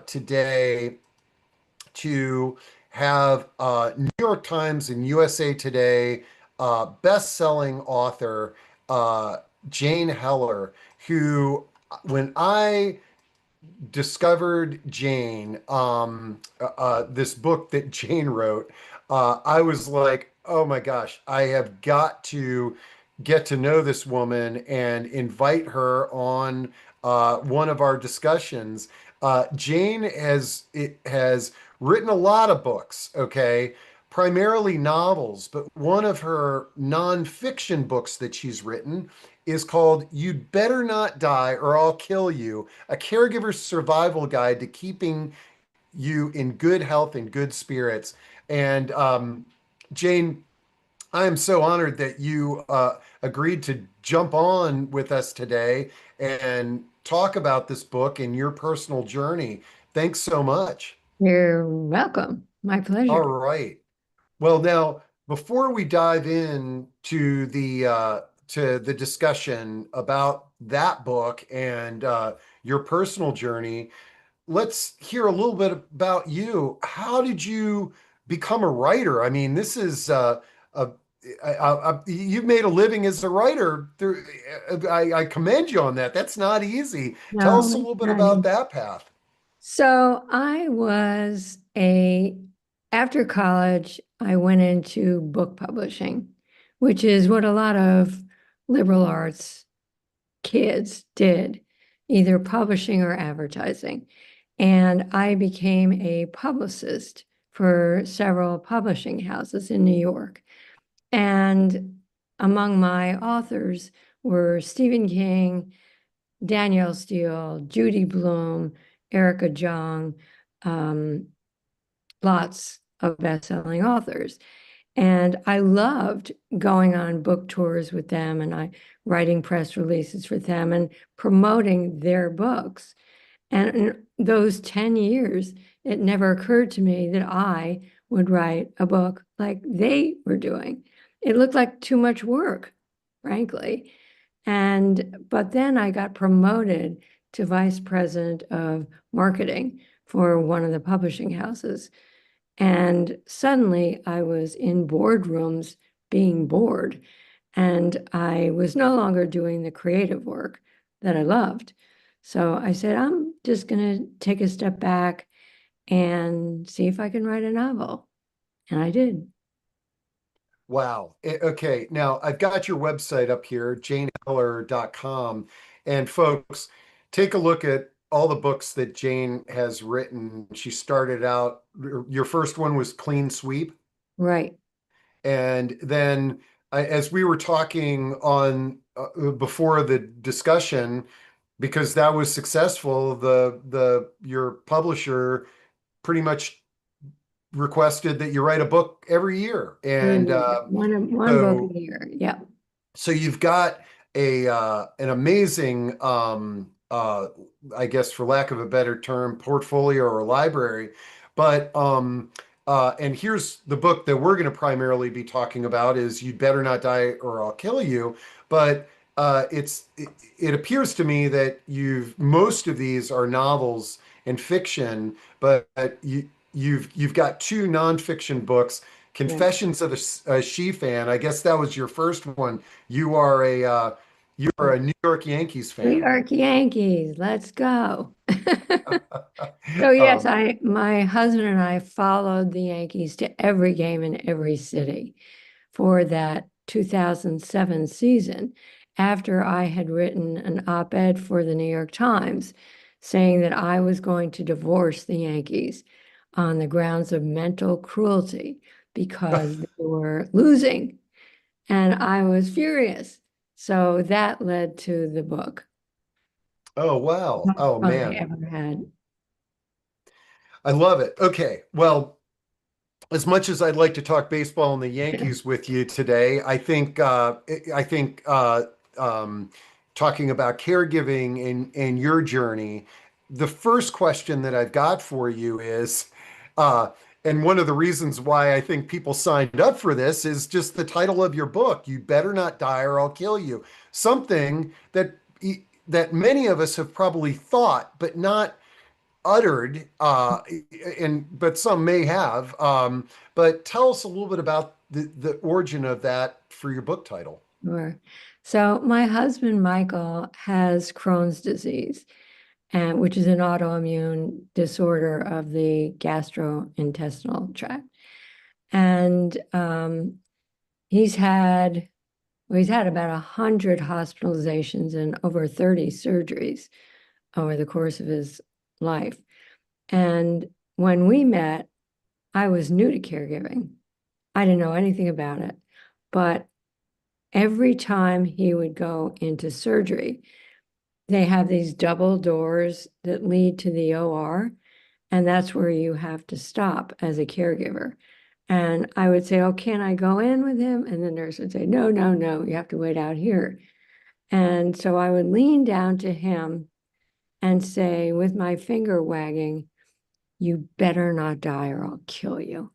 today to have New York Times and USA Today best-selling author Jane Heller, who, when I discovered Jane, this book that Jane wrote, I was like, oh my gosh, I have got to get to know this woman and invite her on one of our discussions. Jane has written a lot of books, okay, primarily novels, but one of her nonfiction books that she's written is called "You'd Better Not Die or I'll Kill You: A Caregiver's Survival Guide to Keeping You in Good Health and Good Spirits." And Jane, I am so honored that you agreed to jump on with us today and talk about this book and your personal journey. Thanks so much. You're welcome. My All pleasure. right. Well, now, before we dive in to the discussion about that book and your personal journey, let's hear a little bit about you. How did you become a writer? I mean, this is a you've made a living as a writer. I commend you on that. That's not easy. Tell No, us a it's little bit not about easy. that path. So after college, I went into book publishing, which is what a lot of liberal arts kids did, either publishing or advertising. And I became a publicist for several publishing houses in New York. And among my authors were Stephen King, Danielle Steele, Judy Blume, Erica Jong, um, lots of best-selling authors. And I loved going on book tours with them and I writing press releases for them and promoting their books. And in those 10 years, it never occurred to me that I would write a book like they were doing. It looked like too much work, frankly. But then I got promoted to vice president of marketing for one of the publishing houses. And suddenly I was in boardrooms being bored. And I was no longer doing the creative work that I loved. So I said, I'm just going to take a step back and see if I can write a novel. And I did. Wow. Okay. Now I've got your website up here, janeheller.com. And folks, take a look at all the books that Jane has written. She started out, your first one was Clean Sweep. Right. And then as we were talking on before the discussion, because that was successful, the your publisher pretty much requested that you write a book every year. Every And year. One book a so year. Yep. so you've got a an amazing I guess for lack of a better term, portfolio or library. But and here's the book that we're going to primarily be talking about is "You'd Better Not Die or I'll Kill You." But it appears to me that most of these are novels and fiction, but you've got two nonfiction books. Right. Confessions of a She-Fan. I guess that was your first one. You are a New York Yankees New fan. York Yankees. Let's go. So yes, Um, my husband and I followed the Yankees to every game in every city for that 2007 season after I had written an op-ed for the New York Times saying that I was going to divorce the Yankees on the grounds of mental cruelty because they were losing. And I was furious. So that led to the book. oh wow. Most Oh fun I man. ever had. I love it. Okay. Well, as much as I'd like to talk baseball and the Yankees with you today, I think talking about caregiving and your journey, the first question that I've got for you is, and one of the reasons why I think people signed up for this is just the title of your book, "You Better Not Die or I'll Kill You." Something that many of us have probably thought, but not uttered, and but some may have. But tell us a little bit about the origin of that for your book title. Sure. So my husband, Michael, has Crohn's disease, and which is an autoimmune disorder of the gastrointestinal tract. And he's had he's had about 100 hospitalizations and over 30 surgeries over the course of his life. And when we met, I was new to caregiving. I didn't know anything about it. But every time he would go into surgery, they have these double doors that lead to the OR, and that's where you have to stop as a caregiver. And I would say, "Oh, can I go in with him?" And the nurse would say, "No, no, no, you have to wait out here." And so I would lean down to him and say, with my finger wagging, "You better not die or I'll kill you."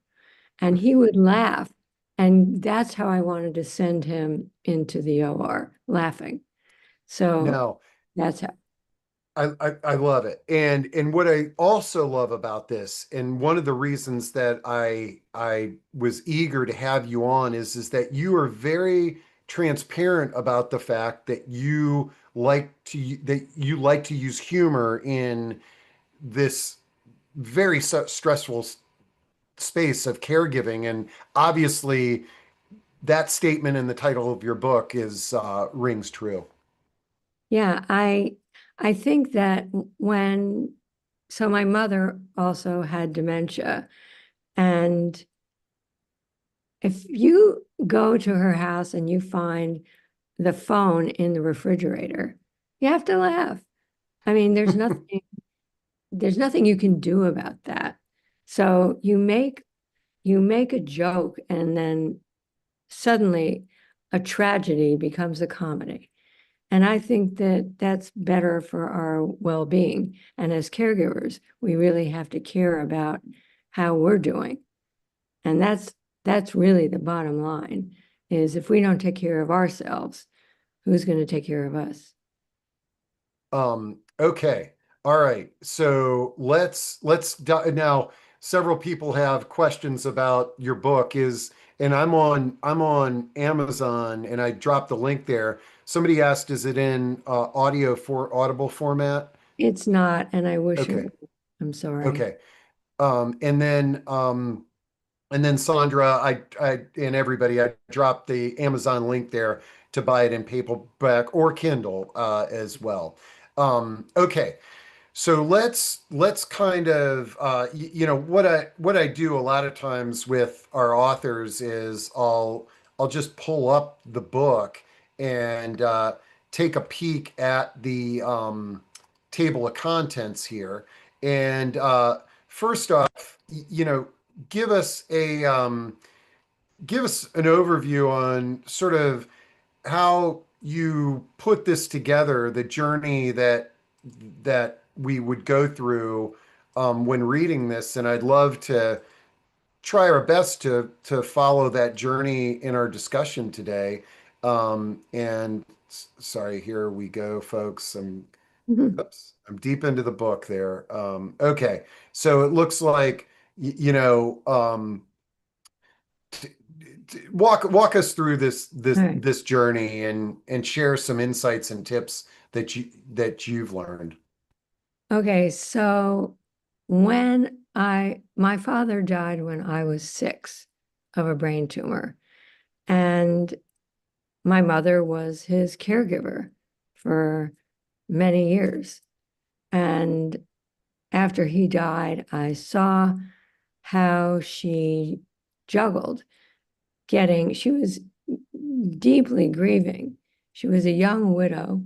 And he would laugh. And that's how I wanted to send him into the OR, laughing. So Now, that's how. I love it. And what I also love about this, and one of the reasons that I was eager to have you on is that you are very transparent about the fact that you like to use humor in this very stressful space of caregiving. And obviously that statement in the title of your book is rings true. Yeah, I think that when so my mother also had dementia, and if you go to her house and you find the phone in the refrigerator, you have to laugh. I mean, there's nothing you can do about that. So you make a joke and then suddenly a tragedy becomes a comedy. And I think that that's better for our well-being. And as caregivers, we really have to care about how we're doing. And that's really the bottom line is if we don't take care of ourselves, who's going to take care of us? Okay. All right. So now several people have questions about your book and I'm on Amazon and I dropped the link there. Somebody asked, is it in audio for Audible format? It's not, and I wish it Okay. were. I'm sorry. Okay. Um, and then um, and then Sandra, I and everybody, I dropped the Amazon link there to buy it in paperback or Kindle as well. Okay. So let's kind of what I do a lot of times with our authors is I'll just pull up the book and take a peek at the table of contents here. And first off, give us a give us an overview on sort of how you put this together, the journey that we would go through when reading this, and I'd love to try our best to follow that journey in our discussion today. And sorry, here we go, folks. Mhm. I'm deep into the book there. Okay, so it looks like walk us through this All this right. this journey and share some insights and tips that you've learned. Okay, so my father died when I was 6 of a brain tumor, and my mother was his caregiver for many years. And after he died, I saw how she juggled she was deeply grieving. She was a young widow,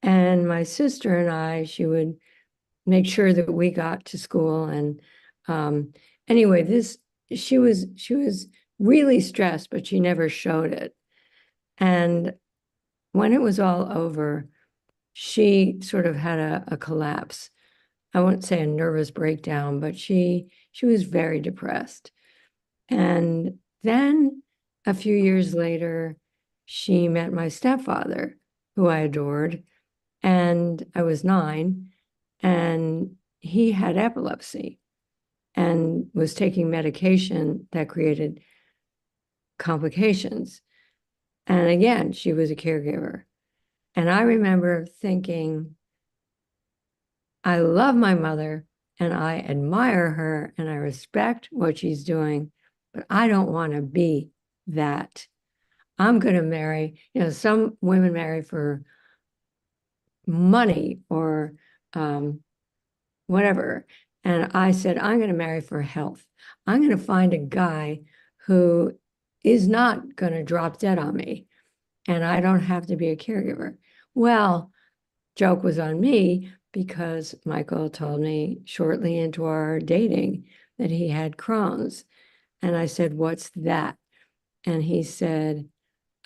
and my sister and she would make sure that we got to school. And anyway, she was really stressed, but she never showed it. And when it was all over, she sort of had a collapse. I won't say a nervous breakdown, but she was very depressed. And then a few years later, she met my stepfather, who I adored, and I was 9. And he had epilepsy and was taking medication that created complications. And again, she was a caregiver. And I remember thinking, I love my mother and I admire her and I respect what she's doing, but I don't want to be that. I'm going to marry, some women marry for money or whatever. And I said, I'm going to marry for health. I'm going to find a guy who is not going to drop dead on me and I don't have to be a caregiver. Well, joke was on me because Michael told me shortly into our dating that he had Crohn's. And I said, what's that? And he said,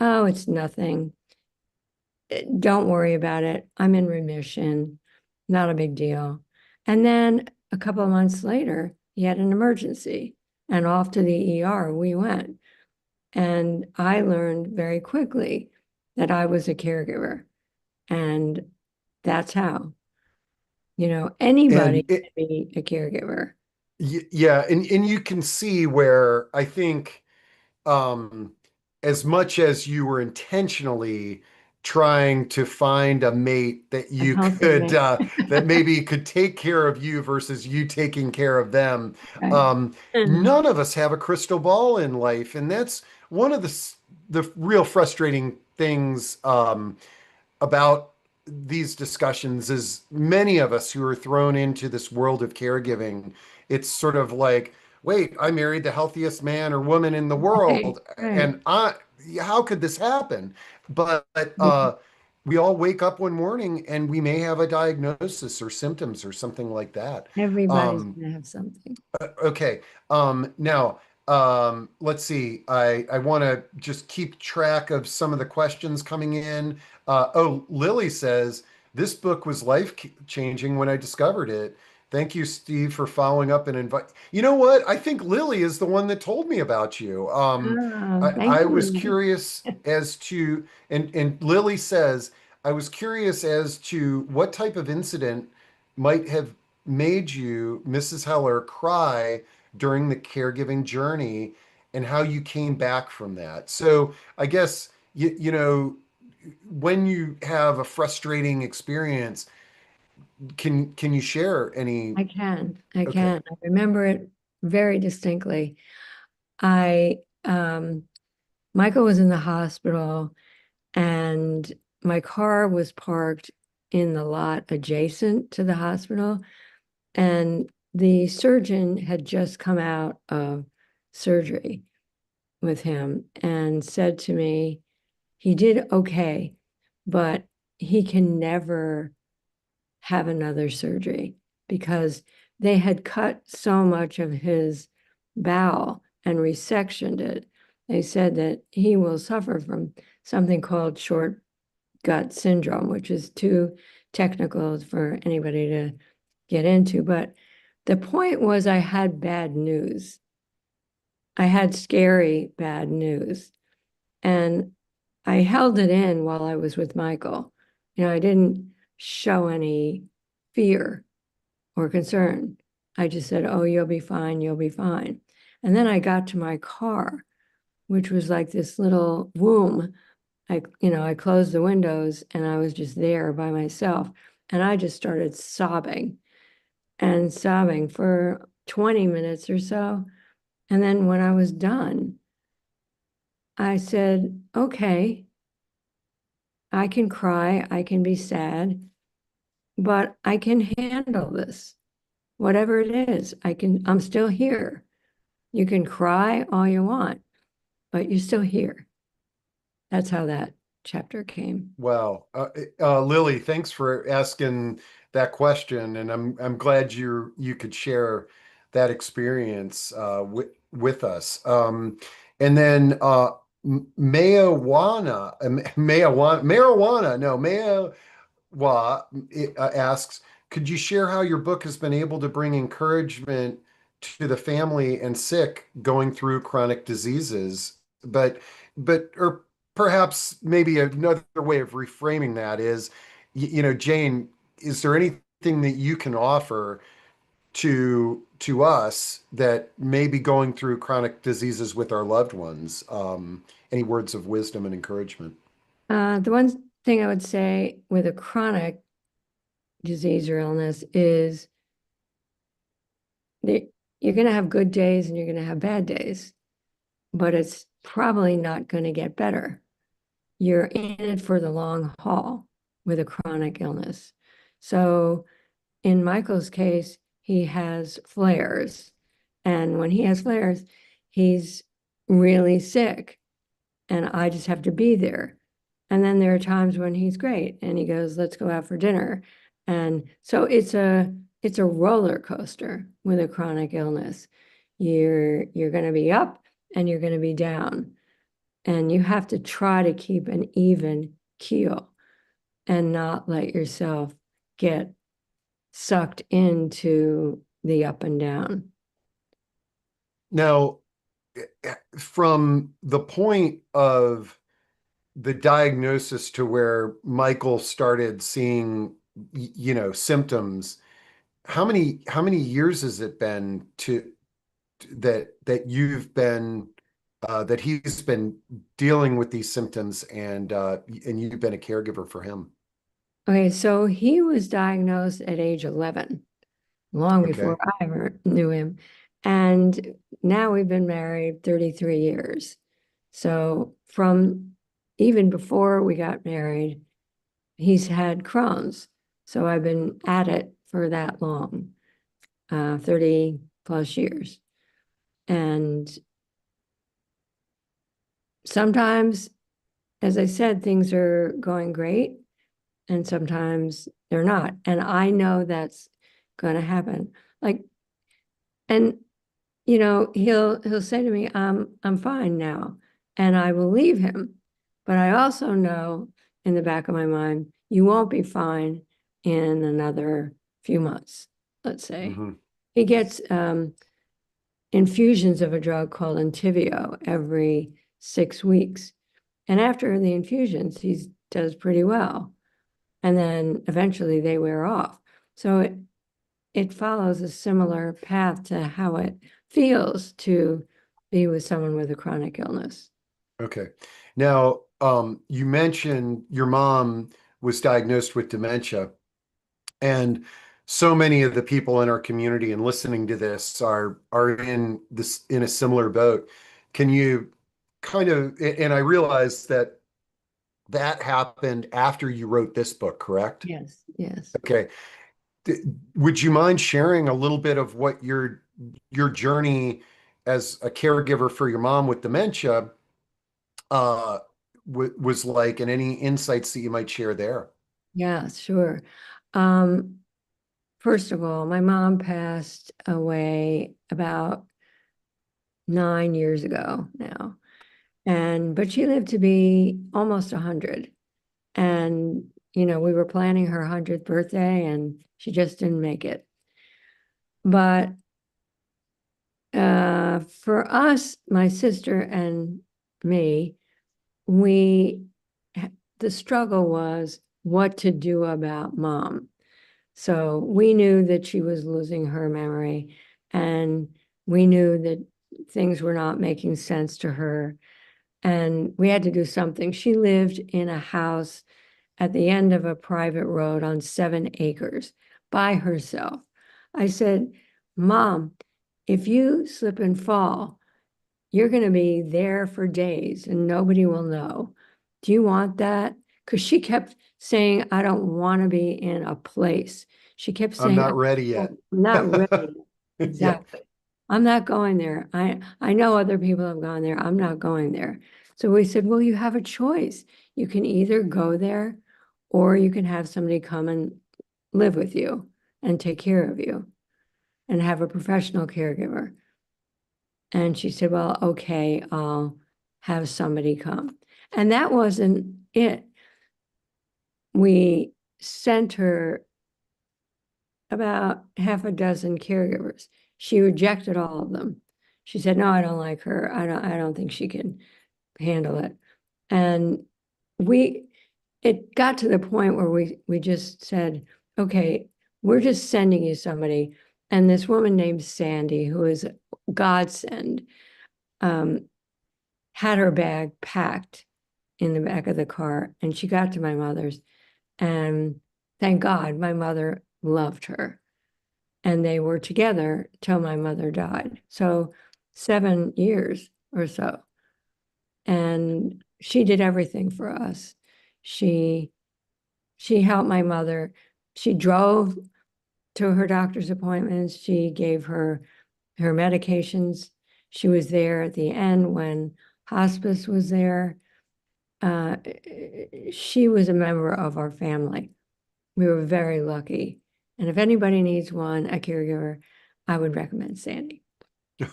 oh, it's nothing. Don't worry about it. I'm in remission. Not a big deal. And then a couple of months later, he had an emergency and off to the ER we went. And I learned very quickly that I was a caregiver. And that's how, anybody And can be a caregiver. yeah, and you can see where I think um, as much as you were intentionally trying to find a mate that A you healthy could man. that maybe could take care of you versus you taking care of them, Right. none of us have a crystal ball in life, and that's one of the real frustrating things about these discussions is many of us who are thrown into this world of caregiving, it's sort of like, wait, I married the healthiest man or woman in the Right. world, Right. and how could this happen? But Yeah. we all wake up one morning and we may have a diagnosis or symptoms or something like that. Everybody's Um, going to have something. Okay. Now, let's see. I want to just keep track of some of the questions coming in. Lily says, this book was life changing when I discovered it. Thank you, Steve, for following up and invite. You know what? I think Lily is the one that told me about you. Oh, thank I was you. curious as to, and Lily says, I was curious as to what type of incident might have made you, Mrs. Heller, cry during the caregiving journey and how you came back from that. So I guess, when you have a frustrating experience, can you share any? I can. I Okay. can. I remember it very distinctly. I, Michael was in the hospital and my car was parked in the lot adjacent to the hospital. And the surgeon had just come out of surgery with him and said to me, he did okay, but he can never have another surgery because they had cut so much of his bowel and resectioned it. They said that he will suffer from something called short gut syndrome, which is too technical for anybody to get into. But the point was, I had bad news. I had scary bad news. And I held it in while I was with Michael. I didn't show any fear or concern. I just said, oh, you'll be fine, you'll be fine. And then I got to my car, which was like this little womb. I closed the windows and I was just there by myself. And I just started sobbing and sobbing for 20 minutes or so. And then when I was done, I said, okay, I can cry, I can be sad, but I can handle this. Whatever it is, I'm still here. You can cry all you want, but you're still here. That's how that chapter came. Wow. Lily, thanks for asking that question, and I'm glad you could share that experience with us. And then marijuana, no, asks, could you share how your book has been able to bring encouragement to the family and sick going through chronic diseases? Or perhaps maybe another way of reframing that is, Jane, is there anything that you can offer to us that may be going through chronic diseases with our loved ones? Any words of wisdom and encouragement? The one thing I would say with a chronic disease or illness is that you're going to have good days and you're going to have bad days, but it's probably not going to get better. You're in it for the long haul with a chronic illness. So in Michael's case, he has flares. And when he has flares, he's really sick. And I just have to be there. And then there are times when he's great and he goes, let's go out for dinner. And so it's a roller coaster with a chronic illness. You're going to be up and you're going to be down. And you have to try to keep an even keel and not let yourself get sucked into the up and down. Now, from the point of the diagnosis to where Michael started seeing, symptoms, how many years has it been to that you've been that he's been dealing with these symptoms and you've been a caregiver for him? Okay, so he was diagnosed at age 11, long before Okay. I ever knew him. And now we've been married 33 years. So from even before we got married, he's had Crohn's. So I've been at it for that long, 30 plus years. And sometimes, as I said, things are going great, and sometimes they're not. And I know that's going to happen. Like, and he'll say to me, I'm fine now, and I will leave him. But I also know in the back of my mind, you won't be fine in another few months, let's say. Hmm. He gets infusions of a drug called Entyvio every 6 weeks. And after the infusions, he does pretty well. And then eventually they wear off. So it follows a similar path to how it feels to be with someone with a chronic illness. Okay. Now, you mentioned your mom was diagnosed with dementia, and so many of the people in our community and listening to this are in a similar boat. Can you kind of, and I realize that that happened after you wrote this book, correct? Yes, yes. Okay. D- would you mind sharing a little bit of what your journey as a caregiver for your mom with dementia uh was like, and any insights that you might share there? Yeah, sure. Um, First of all, my mom passed away about 9 years ago now. But she lived to be almost 100. And, we were planning her 100th birthday and she just didn't make it. But for us, my sister and me, we, the struggle was what to do about mom. So we knew that she was losing her memory, and we knew that things were not making sense to her. And we had to do something. She lived in a house at the end of a private road on 7 acres by herself. I said, Mom, if you slip and fall, you're going to be there for days and nobody will know. Do you want that? Because she kept saying, I don't want to be in a place. She kept I'm saying, not ready I'm yet. not ready. Yeah. Exactly. I'm not going there. I know other people have gone there. I'm not going there. So we said, well, you have a choice. You can either go there or you can have somebody come and live with you and take care of you and have a professional caregiver. And she said, well, okay, I'll have somebody come. And that wasn't it. We sent her about half a dozen caregivers. She rejected all of them. She said, no, I don't like her. I don't think she can handle it. And we it got to the point where we just said, okay, we're just sending you somebody And this woman named Sandy, who is a godsend, um, had her bag packed in the back of the car, and she got to my mother's. And thank God my mother loved her. And they were together till my mother died. So 7 years or so. And she did everything for us. She she helped my mother. She drove to her doctor's appointments. She gave her medications. She was there at the end when hospice was there. Uh, she was a member of our family. We were very lucky. And if anybody needs one, a caregiver, I would recommend Sandy.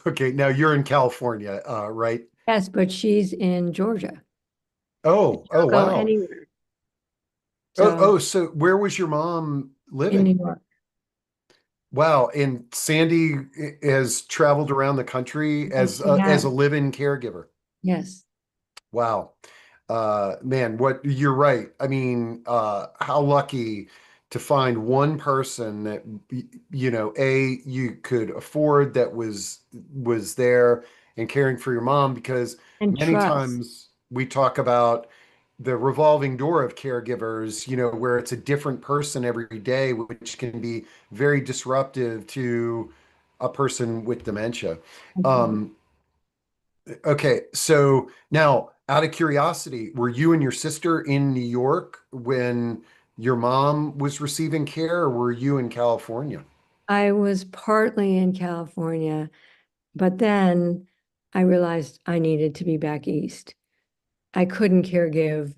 Okay, now you're in California, right? Yes, but she's in Georgia. Oh, oh, She'll go wow. anywhere. Oh, So oh, so where was your mom in New living? York. Wow, and Sandy has traveled around the country Yes, she as has. a live-in caregiver. Yes. Wow. Man, what you're right. I mean, how lucky to find one person that you could afford that was there and caring for your mom because And many trust. times we talk about the revolving door of caregivers, where it's a different person every day, which can be very disruptive to a person with dementia. Absolutely. Um, Okay, so now out of curiosity, were you and your sister in New York when your mom was receiving care, or were you in California? I was partly in California, but then I realized I needed to be back east. I couldn't caregive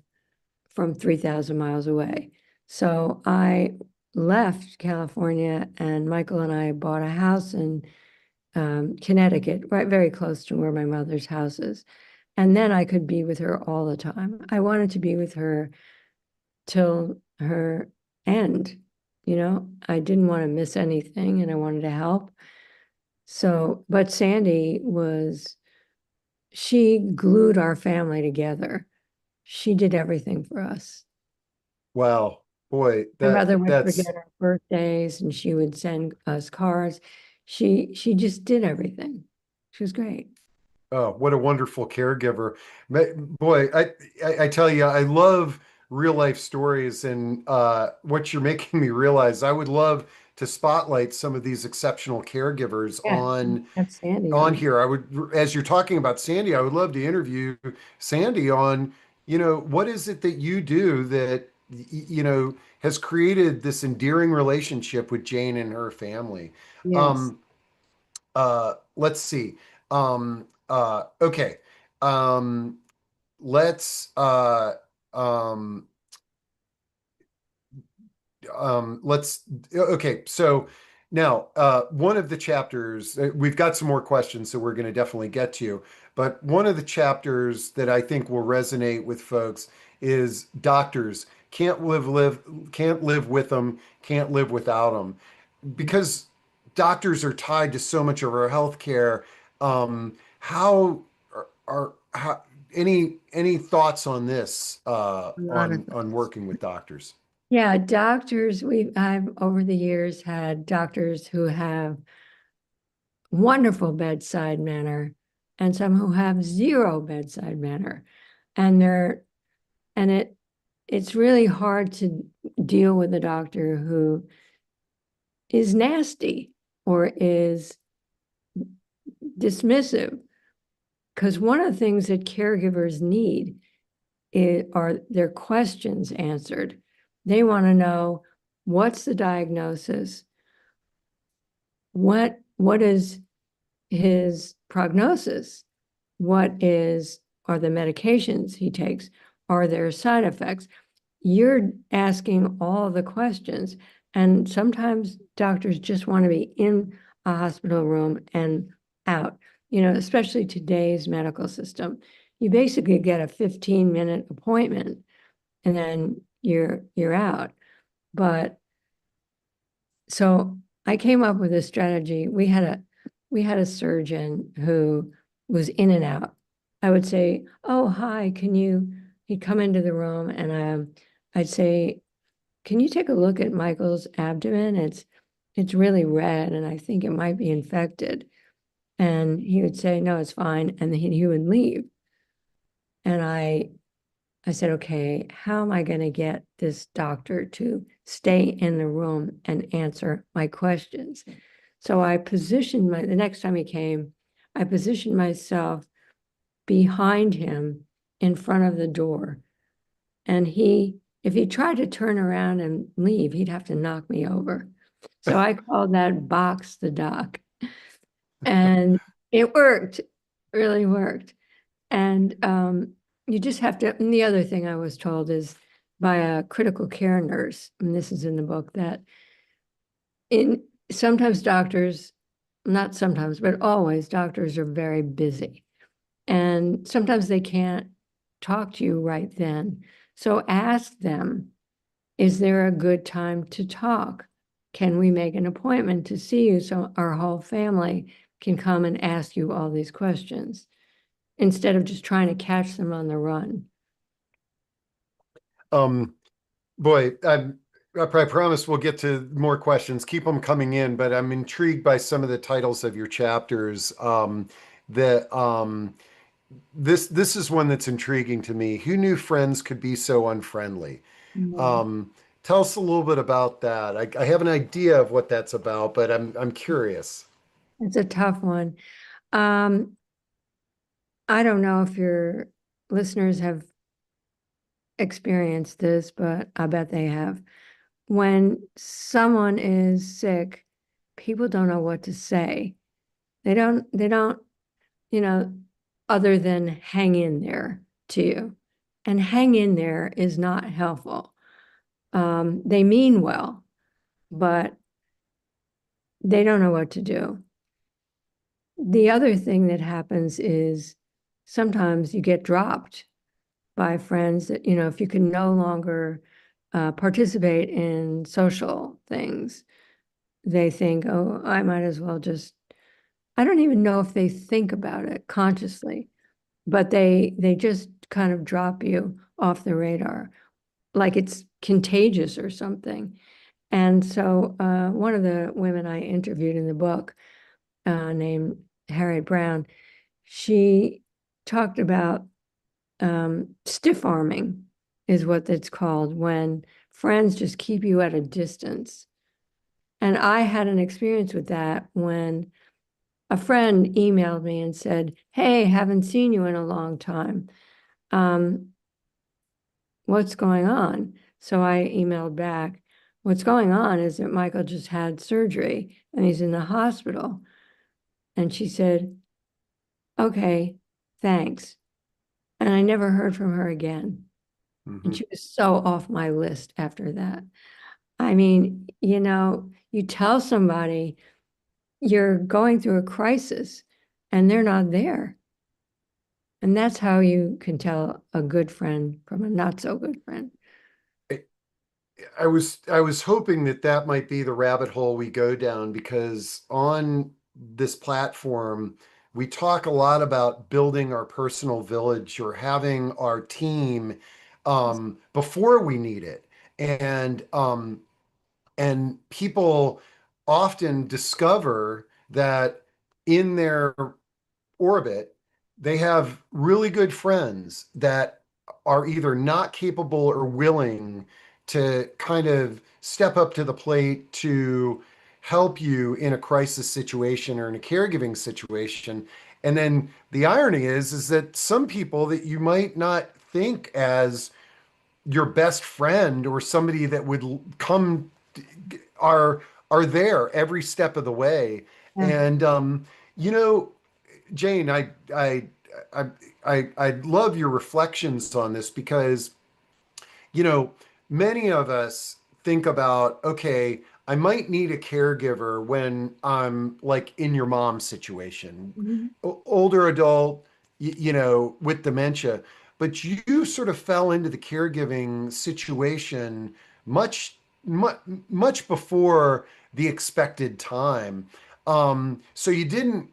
from 3,000 miles away. So I left California, and Michael and I bought a house in Connecticut, right very close to where my mother's house is. And then I could be with her all the time. I wanted to be with her till her end. I didn't want to miss anything and I wanted to help. So, but Sandy she glued our family together. She did everything for us. Wow, boy, My that mother would forget that's our birthdays and she would send us cards. She just did everything. She was great. oh, what a wonderful caregiver. Boy, I tell you, I love real life stories, and what you're making me realize, I would love to spotlight some of these exceptional caregivers Yeah, have Sandy on on. here. I would, as you're talking about Sandy, I would love to interview Sandy on, what is it that you do that, has created this endearing relationship with Jane and her family. Yes, Um, let's see. Okay. Um, let's, let's okay, so now one of the chapters, we've got some more questions, so we're going to definitely get to, but one of the chapters that I think will resonate with folks is doctors can't live with them, can't live without them, because doctors are tied to so much of our healthcare. How how any thoughts on this, a lot of on thoughts. working with doctors? Yeah, doctors, I've over the years had doctors who have wonderful bedside manner and some who have zero bedside manner. And they're and it's really hard to deal with a doctor who is nasty or is dismissive. Because one of the things that caregivers need are their questions answered. They want to know what's the diagnosis, what is his prognosis, are the medications he takes, are there side effects? You're asking all the questions, and sometimes doctors just want to be in a hospital room and out. Especially today's medical system, you basically get a 15-minute appointment and then you're out. But so I came up with a strategy. We had a surgeon who was in and out. I would say, "Oh, hi, he'd come into the room and I'd say, "Can you take a look at Michael's abdomen? it's really red and I think it might be infected. And he would say, no, it's fine. And then he would leave. And I said, okay, how am I going to get this doctor to stay in the room and answer my questions? So the next time he came, I positioned myself behind him in front of the door. And if he tried to turn around and leave, he'd have to knock me over. So I called that box the doc. And it worked, really worked. And you just have to, and the other thing I was told is by a critical care nurse, and this is in the book, that in sometimes doctors, not sometimes, but always doctors are very busy. And sometimes they can't talk to you right then. So ask them, is there a good time to talk? Can we make an appointment to see you so our whole family can come and ask you all these questions instead of just trying to catch them on the run? Um, Boy, I promise we'll get to more questions. Keep them coming in, but I'm intrigued by some of the titles of your chapters. The this is one that's intriguing to me. Who knew friends could be so unfriendly? Mm. Um, Tell us a little bit about that. I have an idea of what that's about, but I'm curious. It's a tough one. Um, I don't know if your listeners have experienced this, but I bet they have. When someone is sick, people don't know what to say. They don't, you know, other than hang in there to you. And hang in there is not helpful. They mean well, but they don't know what to do. The other thing that happens is sometimes you get dropped by friends that, if you can no longer participate in social things, they think, oh, I might as well just, I don't even know if they think about it consciously, but they just kind of drop you off the radar, like it's contagious or something. And so one of the women I interviewed in the book, named Harriet Brown, she talked about stiff arming is what it's called when friends just keep you at a distance. And I had an experience with that when a friend emailed me and said, hey, haven't seen you in a long time. Um, what's going on? So I emailed back, what's going on is that Michael just had surgery and he's in the hospital. And she said, okay, thanks. And I never heard from her again. And Mhm. she was so off my list after that. I mean, you tell somebody you're going through a crisis and they're not there. And that's how you can tell a good friend from a not so good friend. I was hoping that that might be the rabbit hole we go down because on this platform we talk a lot about building our personal village or having our team before we need it, and people often discover that in their orbit, they have really good friends that are either not capable or willing to kind of step up to the plate to help you in a crisis situation or in a caregiving situation. And then the irony is that some people that you might not think as your best friend or somebody that would come are are there every step of the way. Yeah. And you know, Jane, I, I love your reflections on this because, you know, many of us think about, okay, I might need a caregiver when I'm like in your mom's situation, Mhm. older adult, with dementia. But you sort of fell into the caregiving situation much, much, much before the expected time. So you didn't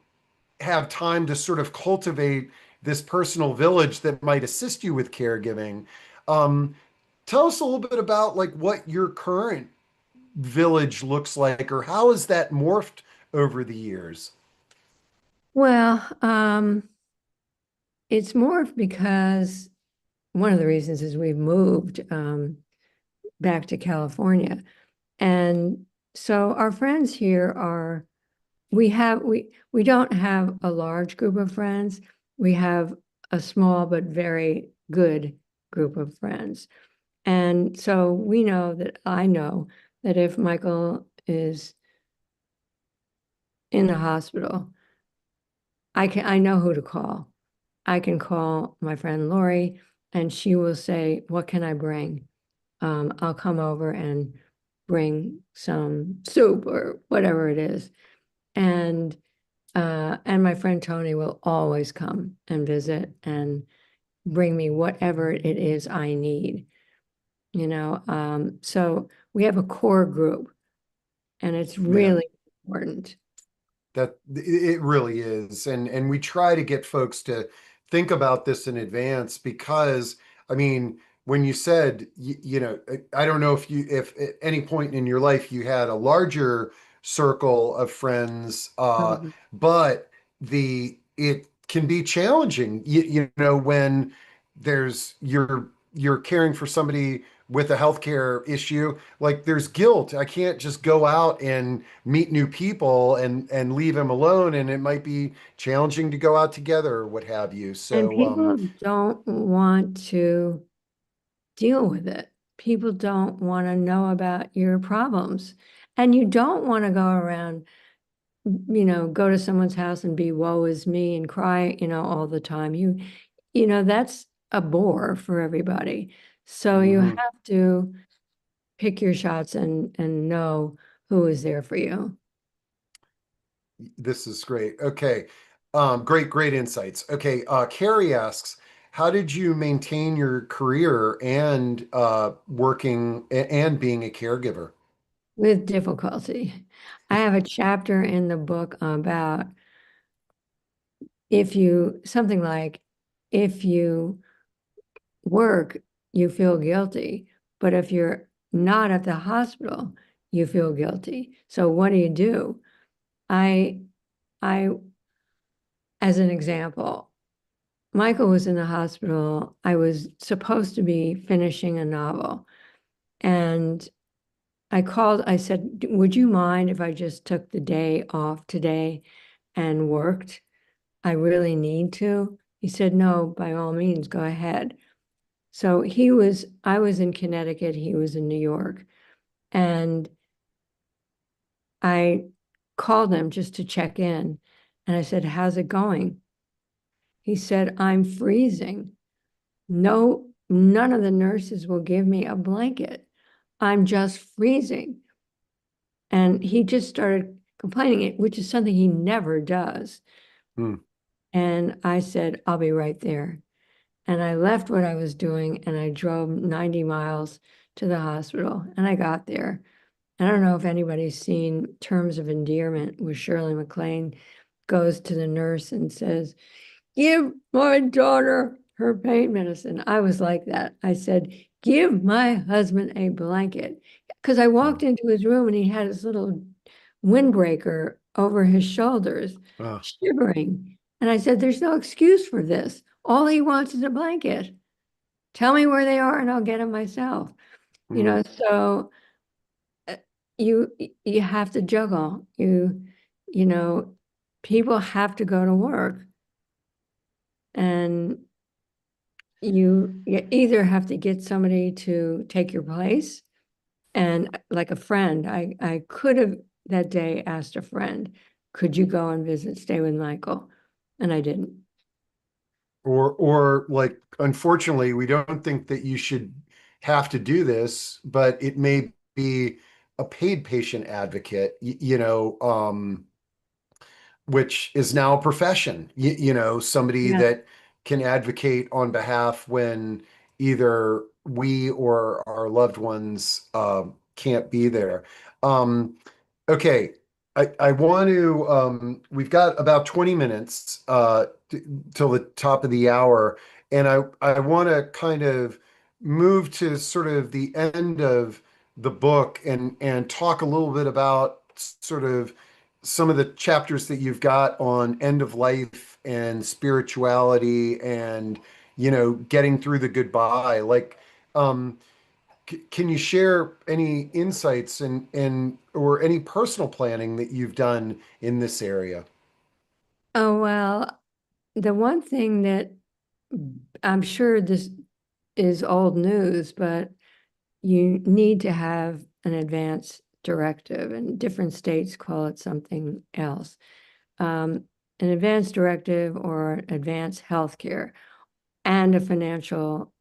have time to sort of cultivate this personal village that might assist you with caregiving. Um, Tell us a little bit about like what your current village looks like, or how has that morphed over the years? Well, it's more because one of the reasons is we've moved back to California. And so our friends here are, we don't have a large group of friends. We have a small but very good group of friends. And so we know that I know that if Michael is in the hospital, I know who to call. I can call my friend Lori and she will say, "What can I bring?" I'll come over and bring some soup or whatever it is. And my friend Tony will always come and visit and bring me whatever it is I need, you know. So we have a core group and it's Yeah. really important. That it really is. And we try to get folks to think about this in advance because I mean, when you said you know, I don't know if at any point in your life you had a larger circle of friends, Mhm. but the it can be challenging, you know, when there's you're caring for somebody with a healthcare issue, like there's guilt. I can't just go out and meet new people and leave them alone, and it might be challenging to go out together or what have you. And So people don't want to deal with it. People don't want to know about your problems. And you don't want to go around, go to someone's house and be woe is me and cry, all the time. That's a bore for everybody. So you mhm. have to pick your shots and know who is there for you. This is great. Okay. Great insights. Okay. Carrie asks, how did you maintain your career and working and being a caregiver? With difficulty. I have a chapter in the book about something like, if you work, you feel guilty. But if you're not at the hospital, you feel guilty. So what do you do? I, I, as an example, Michael was in the hospital. I was supposed to be finishing a novel. And I said, would you mind if I just took the day off today and worked? I really need to. He said, no, by all means, go ahead. So I was in Connecticut, he was in New York, and I called him just to check in. And I said, how's it going? He said, I'm freezing. No, none of the nurses will give me a blanket. I'm just freezing. And he just started complaining, which is something he never does. Hmm. And I said, I'll be right there. And I left what I was doing and I drove 90 miles to the hospital and I got there. I don't know if anybody's seen Terms of Endearment where Shirley MacLaine goes to the nurse and says, give my daughter her pain medicine. I was like that. I said, give my husband a blanket. Because I walked into his room and he had his little windbreaker over his shoulders, Uh, shivering. And I said, there's no excuse for this. All he wants is a blanket. Tell me where they are and I'll get them myself. hmm. So uh, you have to juggle. You know, people have to go to work and you either have to get somebody to take your place and like a friend, I could have that day asked a friend, could you go and stay with Michael? And I didn't. Or like, unfortunately, we don't think that you should have to do this, but it may be a paid patient advocate, which is now a profession, somebody Yeah. that can advocate on behalf when either we or our loved ones can't be there. Um, okay, I want to, we've got about 20 minutes till the top of the hour, and I want to kind of move to sort of the end of the book and talk a little bit about sort of some of the chapters that you've got on end of life and spirituality and getting through the goodbye. Like, um, can you share any insights and or any personal planning that you've done in this area? Oh, well, the one thing that I'm sure this is old news, but you need to have an advance directive, and different states call it something else. An advance directive or advance health care and a financial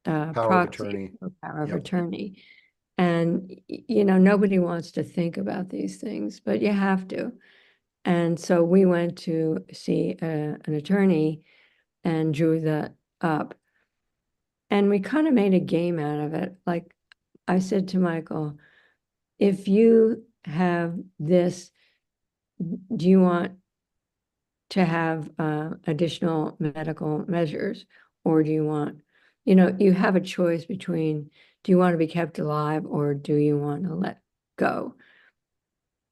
Power of proxy attorney. or power of Yep. attorney. And, nobody wants to think about these things, but you have to. And so we went to see an attorney and drew that up. And we kind of made a game out of it. Like I said to Michael, if you have this, do you want to have additional medical measures? Or do you want, you have a choice between, do you want to be kept alive or do you want to let go?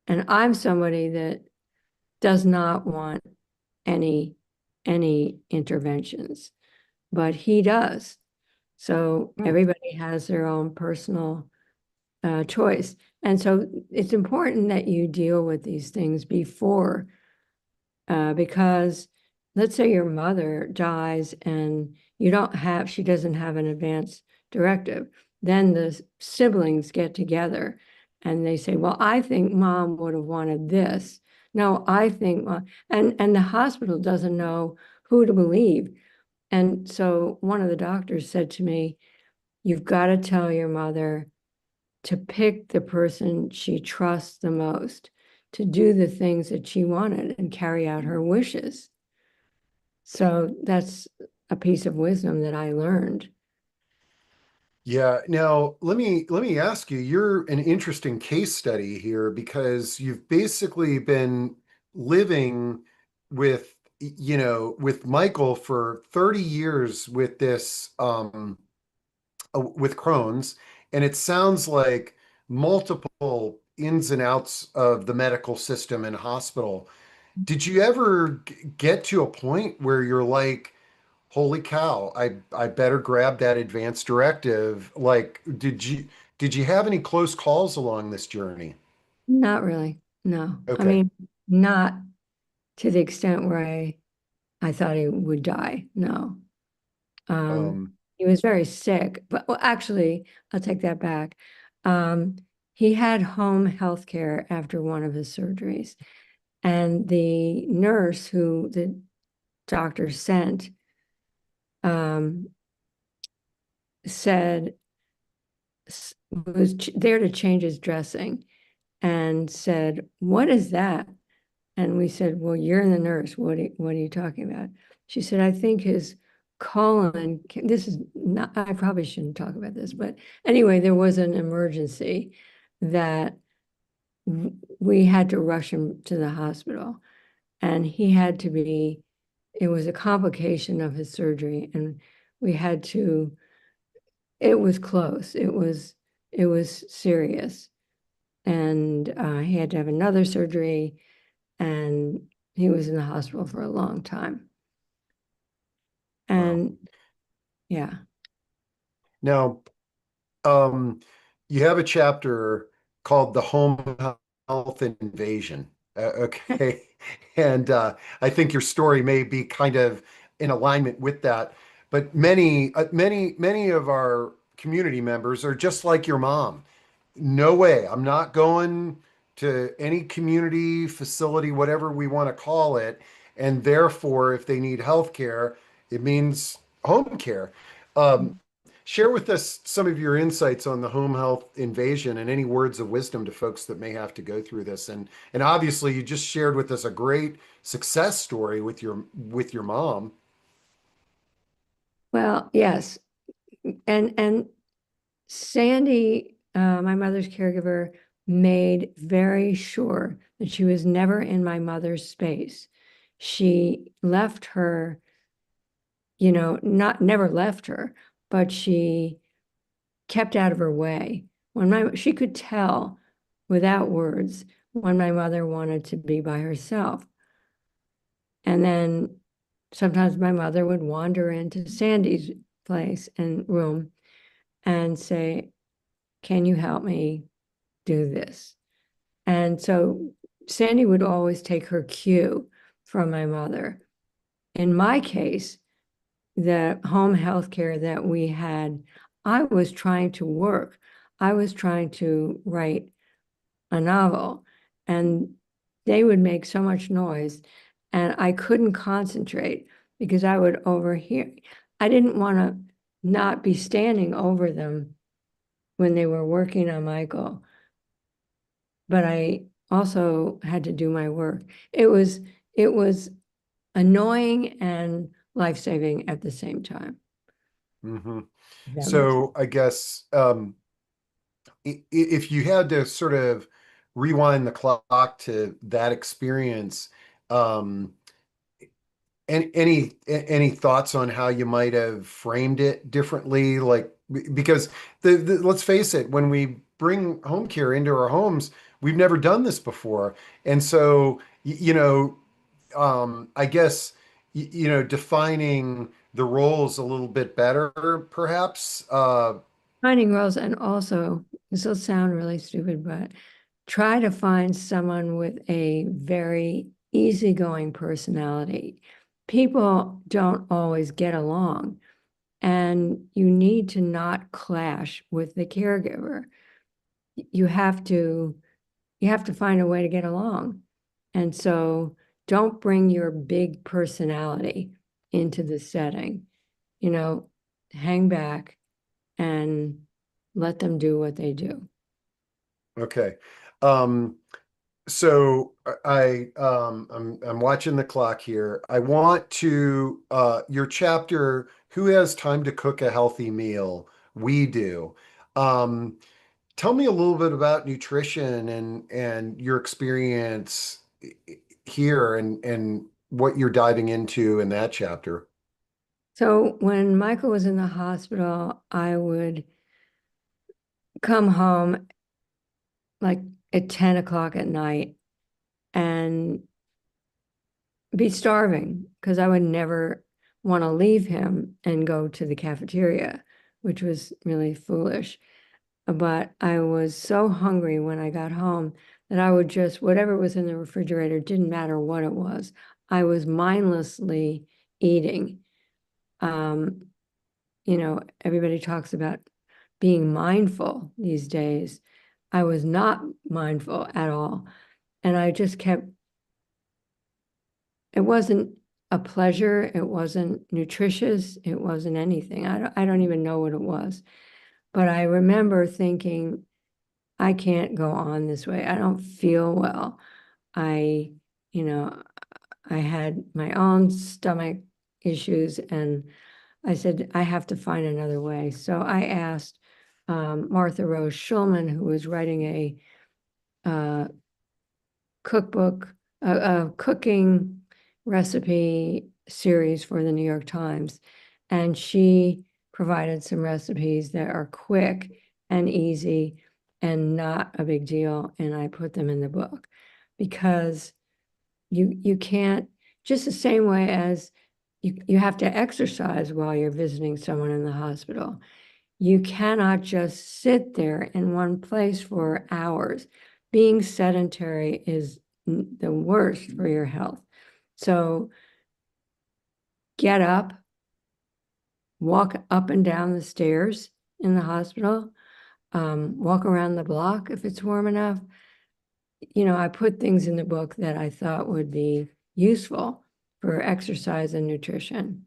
And I'm somebody that does not want any any interventions, but he does. So Hmm. everybody has their own personal choice. And so it's important that you deal with these things before, because let's say your mother dies and she doesn't have an advance directive. Then the siblings get together and they say, well, I think mom would have wanted this. No, I think, and the hospital doesn't know who to believe. And so one of the doctors said to me, you've got to tell your mother to pick the person she trusts the most to do the things that she wanted and carry out her wishes. So that's a piece of wisdom that I learned. Yeah. Now, let me ask you, you're an interesting case study here because you've basically been living with, with Michael for 30 years with this with Crohn's, and it sounds like multiple ins and outs of the medical system and hospital. Did you ever get to a point where you're like, holy cow, I better grab that advanced directive? Like, did you have any close calls along this journey? Not really. No. I Okay. mean, not to the extent where I thought he would die. No. Um, He was very sick, but well, actually, I'll take that back. Um, he had home health care after one of his surgeries, and the nurse who the doctor sent um, said was there to change his dressing and said, "What is that?" And we said, "Well, you're the nurse. What are you talking about?" She said, "I think his colon." This is not. I probably shouldn't talk about this, but anyway, there was an emergency that we had to rush him to the hospital, and he had to be. It was a complication of his surgery, and we had to. It was close. It was serious, and he had to have another surgery, and he was in the hospital for a long time. wow. And yeah, Now, um, you have a chapter called the home health invasion. Okay. And I think your story may be kind of in alignment with that. But many of our community members are just like your mom. No way. I'm not going to any community facility, whatever we want to call it. And therefore, if they need health care, it means home care. Um, Share with us some of your insights on the home health invasion and any words of wisdom to folks that may have to go through this. And obviously, you just shared with us a great success story with your mom. well, yes. And Sandy, my mother's caregiver, made very sure that she was never in my mother's space. She left her, not never left her, but she kept out of her way. She could tell without words when my mother wanted to be by herself. And then sometimes my mother would wander into Sandy's place and room and say, "Can you help me do this?" And so Sandy would always take her cue from my mother. In my case, the home health care that we had, I was trying to work. I was trying to write a novel, and they would make so much noise, and I couldn't concentrate because I would overhear. I didn't want to not be standing over them when they were working on Michael, but I also had to do my work. It was annoying and life-saving at the same time. Hmm. If that makes So I guess if you had to sort of rewind the clock to that experience, um, any thoughts on how you might have framed it differently? Like, because let's face it, when we bring home care into our homes, we've never done this before, and so I guess defining the roles a little bit better, perhaps. finding roles, and also this will sound really stupid, but try to find someone with a very easygoing personality. People don't always get along, and you need to not clash with the caregiver. You have to you have to find a way to get along. And so don't bring your big personality into the setting. You know, hang back and let them do what they do. Okay. Um, so I'm watching the clock here. I want to your chapter, Who Has Time to Cook a Healthy Meal? We do. Um, Tell me a little bit about nutrition and your experience here and what you're diving into in that chapter. So when Michael was in the hospital, I would come home like at 10 o'clock at night and be starving because I would never want to leave him and go to the cafeteria, which was really foolish. But I was so hungry when I got home that I would just, whatever was in the refrigerator, didn't matter what it was. I was mindlessly eating. Um, Everybody talks about being mindful these days. I was not mindful at all. And I just kept, it wasn't a pleasure. It wasn't nutritious. It wasn't anything. I don't even know what it was. But I remember thinking, I can't go on this way. I don't feel well. I, you know, I had my own stomach issues, and I said, I have to find another way. So I asked Martha Rose Schulman, who was writing uh, cookbook, a cooking recipe series for the New York Times. And she provided some recipes that are quick and easy and not a big deal. And I put them in the book because you can't, just the same way as you have to exercise while you're visiting someone in the hospital. You cannot just sit there in one place for hours. Being sedentary is the worst for your health. So get up, walk up and down the stairs in the hospital, walk around the block if it's warm enough. I put things in the book that I thought would be useful for exercise and nutrition.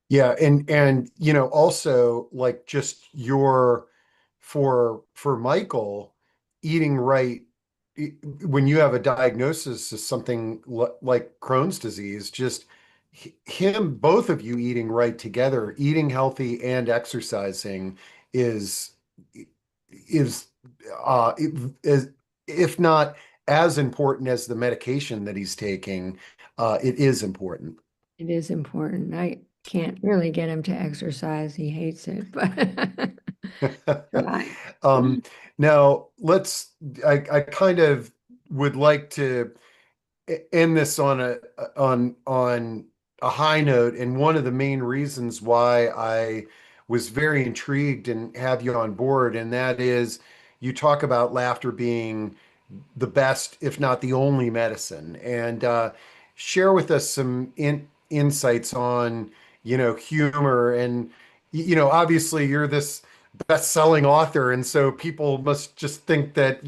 Yeah, and also like just your for Michael, eating right when you have a diagnosis of something like Crohn's disease, just him, both of you eating right together, eating healthy and exercising is is is if not as important as the medication that he's taking, it is important. It is important. I can't really get him to exercise. He hates it, but Try. Um, now I kind of would like to end this on on a high note, and one of the main reasons why I was very intrigued and have you on board, and that is you talk about laughter being the best, if not the only medicine. And share with us some insights on, humor. And, obviously you're this best-selling author. And so people must just think that,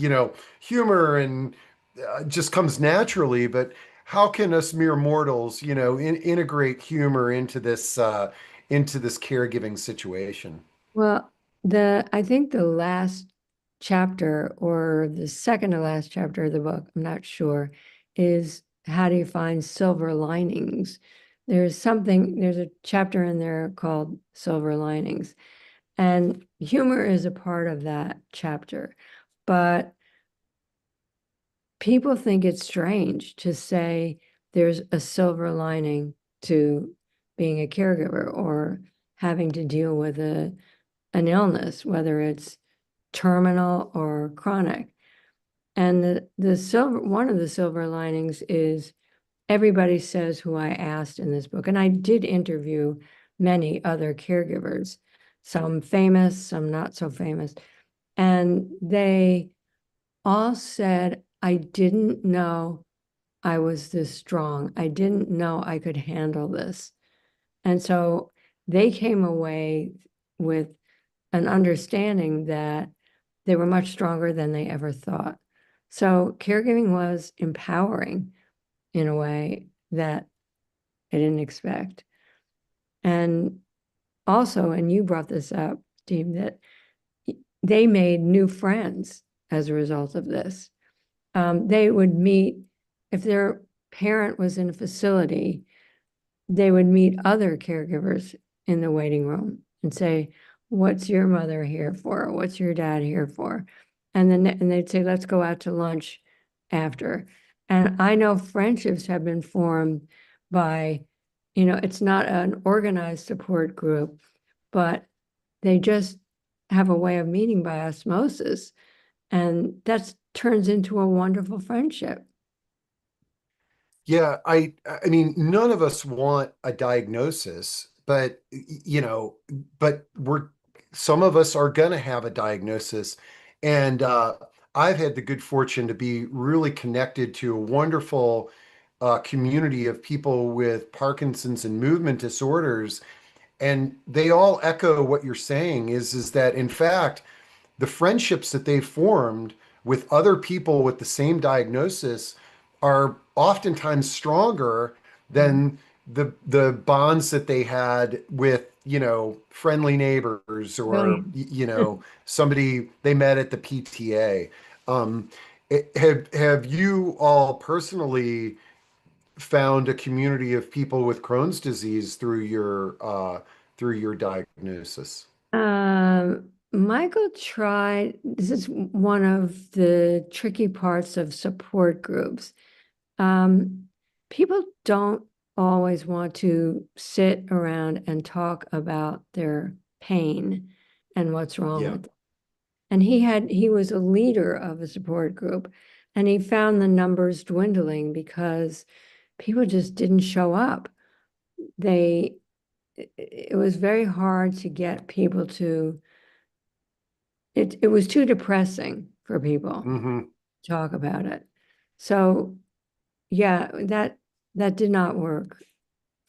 humor and just comes naturally. But how can us mere mortals, integrate humor into this caregiving situation? Well, I think the last chapter or the second to last chapter of the book, I'm not sure, is how do you find silver linings? There's a chapter in there called Silver Linings, and humor is a part of that chapter. But people think it's strange to say there's a silver lining to being a caregiver or having to deal with an illness, whether it's terminal or chronic. And one of the silver linings is everybody says who I asked in this book. And I did interview many other caregivers, some famous, some not so famous. And they all said, I didn't know I was this strong. I didn't know I could handle this. And so they came away with an understanding that they were much stronger than they ever thought. So caregiving was empowering in a way that I didn't expect. And also, and you brought this up, Steve, that they made new friends as a result of this. They would meet, if their parent was in a facility, they would meet other caregivers in the waiting room and say, what's your mother here for? What's your dad here for? And they'd say, let's go out to lunch after. And I know friendships have been formed by, it's not an organized support group, but they just have a way of meeting by osmosis. And that turns into a wonderful friendship. Yeah, I mean, none of us want a diagnosis, but but we're some of us are gonna have a diagnosis. And I've had the good fortune to be really connected to a wonderful community of people with Parkinson's and movement disorders, and they all echo what you're saying is that in fact the friendships that they formed with other people with the same diagnosis are oftentimes stronger than the bonds that they had with, friendly neighbors or, Brilliant. somebody they met at the PTA. Um, have you all personally found a community of people with Crohn's disease through your diagnosis? Michael tried, this is one of the tricky parts of support groups. Um, People don't always want to sit around and talk about their pain and what's wrong Yeah. with them. And he was a leader of a support group, and he found the numbers dwindling because people just didn't show up. They, it was very hard to get people to, it was too depressing for people Hmm. to talk about it. So yeah, that did not work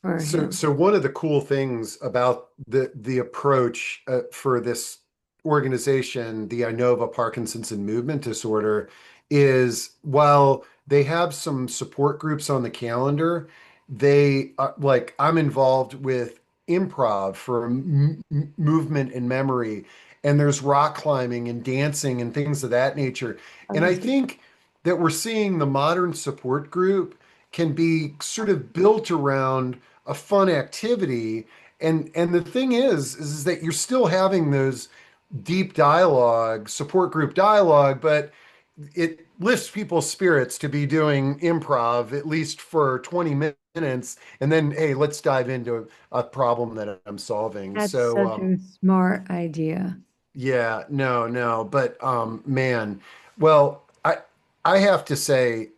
for him. So one of the cool things about the approach for this organization, the INOVA Parkinson's and Movement Disorder, is while they have some support groups on the calendar, they like I'm involved with improv for movement and memory, and there's rock climbing and dancing and things of that nature. Oh, And I that's good. think that we're seeing the modern support group can be sort of built around a fun activity. And the thing is that you're still having those deep dialogue, support group dialogue, but it lifts people's spirits to be doing improv at least for 20 minutes, and then hey, let's dive into a problem that I'm solving. That's So such a smart idea. Yeah, no, no, but man, well, I have to say,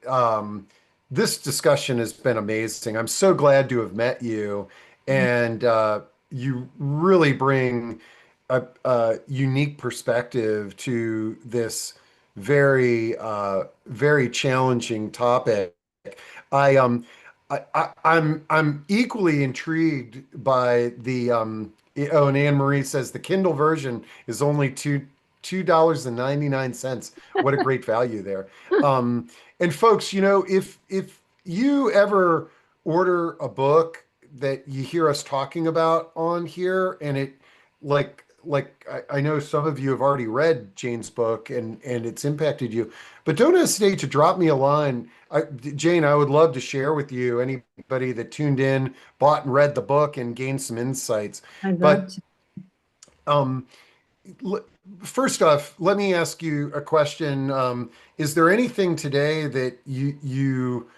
this discussion has been amazing. I'm so glad to have met you, and you really bring a unique perspective to this very challenging topic. I I'm equally intrigued by the oh, and Anne Marie says the Kindle version is only $2.99. What a great value there. Um, and folks, if you ever order a book that you hear us talking about on here, and it I know some of you have already read Jane's book and it's impacted you, but don't hesitate to drop me a line. Jane, I would love to share with you anybody that tuned in, bought and read the book, and gained some insights. I'd love But to. um, l- first off, let me ask you a question. Is there anything today that you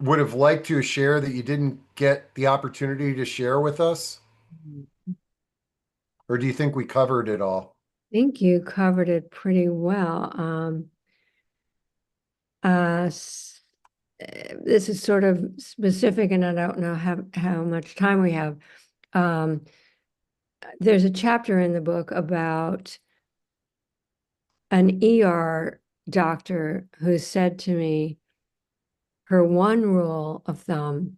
would have liked to share that you didn't get the opportunity to share with us? Or do you think we covered it all? Think you covered it pretty well. Uh, s- this is sort of specific, and I don't know how much time we have. Um, there's a chapter in the book about an ER doctor who said to me her one rule of thumb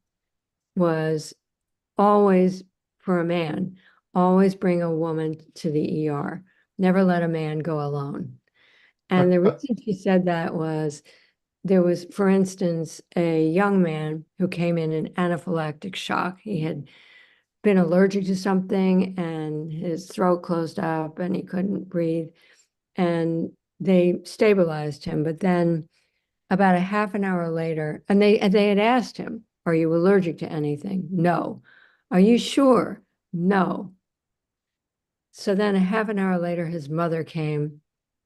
was always, for a man, always bring a woman to the ER. Never let a man go alone. And the reason she said that was there was, for instance, a young man who came in anaphylactic shock. He had been allergic to something and his throat closed up and he couldn't breathe. And they stabilized him. But then about a half an hour later, and they had asked him, "Are you allergic to anything?" No. "Are you sure?" No. So then a half an hour later, his mother came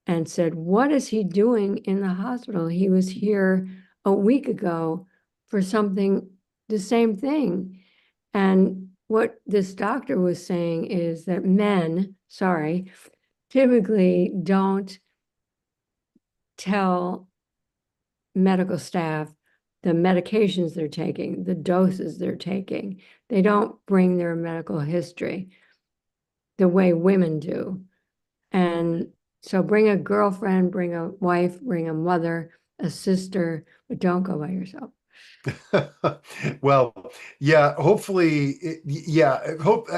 and said, "What is he doing in the hospital? He was here a week ago for something, the same thing." And what this doctor was saying is that men, sorry, typically don't tell medical staff the medications they're taking, the doses they're taking. They don't bring their medical history the way women do. And so bring a girlfriend, bring a wife, bring a mother, a sister, but don't go by yourself. Well, yeah, hopefully, yeah, hope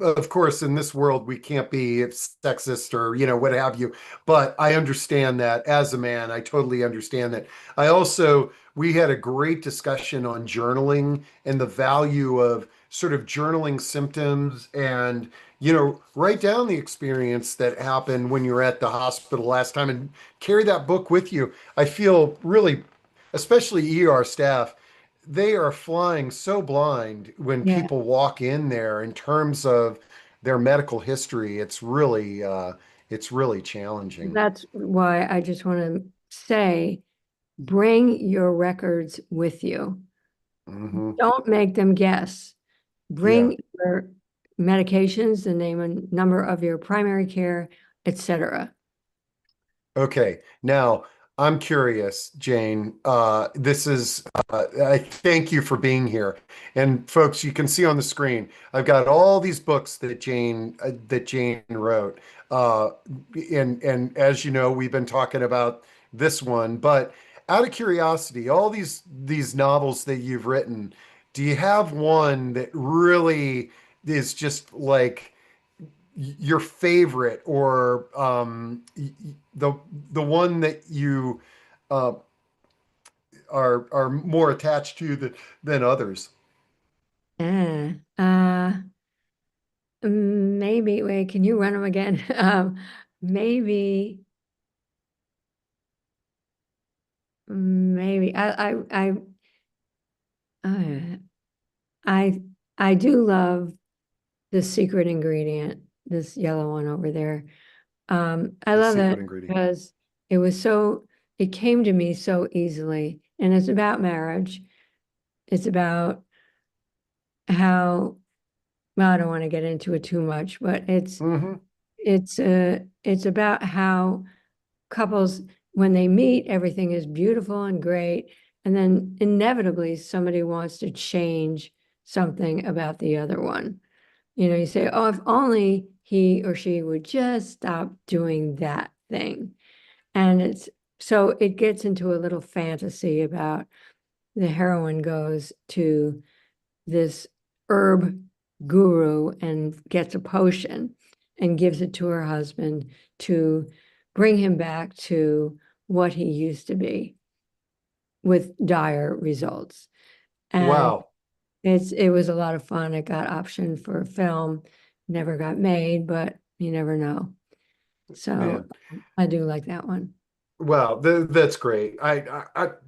of course, in this world, we can't be sexist or, what have you. But I understand that as a man, I totally understand that. We had a great discussion on journaling and the value of sort of journaling symptoms and, write down the experience that happened when you were at the hospital last time and carry that book with you. I feel really, especially ER staff, they are flying so blind when Yeah. people walk in there in terms of their medical history. It's really challenging. That's why I just want to say, bring your records with you. Hmm. Don't make them guess. Yeah. Bring your medications, the name and number of your primary care, etc. Okay. Now, I'm curious, Jane. I thank you for being here. And folks, you can see on the screen, I've got all these books that Jane wrote. Uh, and as you know, we've been talking about this one, but out of curiosity, all these novels that you've written, do you have one that really is just like your favorite or the one that you uh, are more attached to than others? Uh, maybe, wait, can you run them again? Maybe, maybe uh, I, I do love the secret ingredient, this yellow one over there. I The love secret it ingredient. because it was so, it came to me so easily. And it's about marriage. It's about how, well, I don't want to get into it too much, but Hmm. it's about how couples, when they meet, everything is beautiful and great, and then inevitably somebody wants to change something about the other one. You say, oh, if only he or she would just stop doing that thing. And so it gets into a little fantasy about the heroine goes to this herb guru and gets a potion and gives it to her husband to bring him back to what he used to be with dire results. And Wow, it was a lot of fun. It got optioned for a film, never got made, but you never know. So man. I do like that one. Wow, that's great.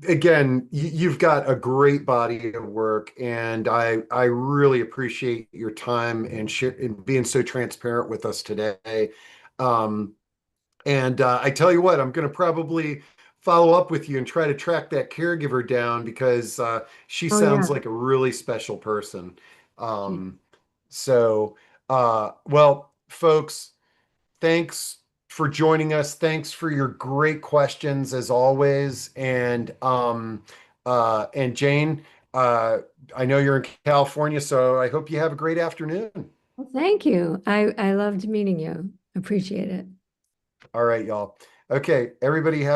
Again, you've got a great body of work, and I really appreciate your time and being so transparent with us today. Um, and I tell you what, I'm going to probably follow up with you and try to track that caregiver down because she Oh sounds yeah. like a really special person. Um, so, well, folks. Thanks for joining us. Thanks for your great questions as always. And Jane, uh, I know you're in California, so I hope you have a great afternoon. Well, thank you. I loved meeting you. Appreciate it. All right, y'all. Okay, everybody have